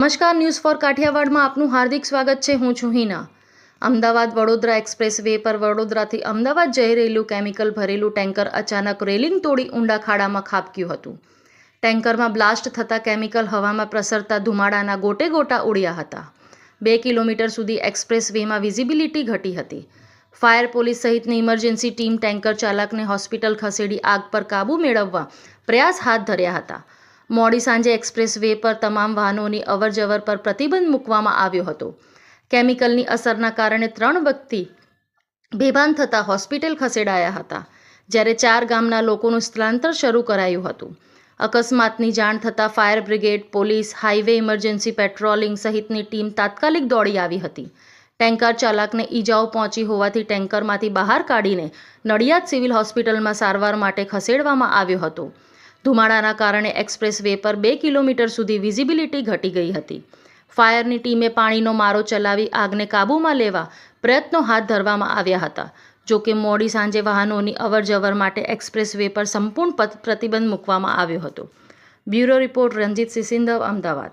નમસ્કાર, news for કાઠિયાવાડમાં આપનું હાર્દિક સ્વાગત છે. હું છું હિના. અમદાવાદ વડોદરા એક્સપ્રેસ વે પર વડોદરાથી અમદાવાદ જઈ રહેલું કેમિકલ ભરેલું ટેન્કર અચાનક રેલિંગ તોડી ઊંડા ખાડામાં ખાબક્યું હતું. ટેન્કરમાં બ્લાસ્ટ થતાં કેમિકલ હવામાં પ્રસરતા ધુમાડાના ગોટે ગોટા ઉડ્યા હતા. 2 કિલોમીટર સુધી એક્સપ્રેસ વેમાં વિઝિબિલિટી ઘટી હતી. ફાયર, પોલીસ સહિતની ઇમરજન્સી ટીમ ટેન્કર ચાલકને હોસ્પિટલ ખસેડી આગ પર કાબૂ મેળવવા પ્રયાસ હાથ ધર્યા હતા. મોડી સાંજે એક્સપ્રેસ વે પર તમામ વાહનોની અવરજવર પર પ્રતિબંધ મૂકવામાં આવ્યો હતો. કેમિકલની અસરના કારણે 3 વ્યક્તિ બેભાન થતાં હોસ્પિટલ ખસેડાયા હતા, જ્યારે 4 ગામના લોકોનું સ્થળાંતર શરૂ કરાયું હતું. અકસ્માતની જાણ થતાં fire brigade, police, highway emergency patrolling સહિતની ટીમ તાત્કાલિક દોડી આવી હતી. ટેન્કર ચાલકને ઈજાઓ પહોંચી હોવાથી ટેન્કરમાંથી બહાર કાઢીને નડિયાદ સિવિલ હોસ્પિટલમાં સારવાર માટે ખસેડવામાં આવ્યો હતો. ધુમાડાના કારણે એક્સપ્રેસ વે પર 2 કિલોમીટર સુધી વિઝિબિલિટી ઘટી ગઈ હતી. ફાયરની ટીમે પાણીનો મારો ચલાવી આગને કાબૂમાં લેવા પ્રયત્નો હાથ ધરવામાં આવ્યા હતા. જોકે મોડી સાંજે વાહનોની અવરજવર માટે એક્સપ્રેસ વે પર સંપૂર્ણ પ્રતિબંધ મૂકવામાં આવ્યો હતો. બ્યુરો રિપોર્ટ, રંજીત સિસિંધવ, અમદાવાદ.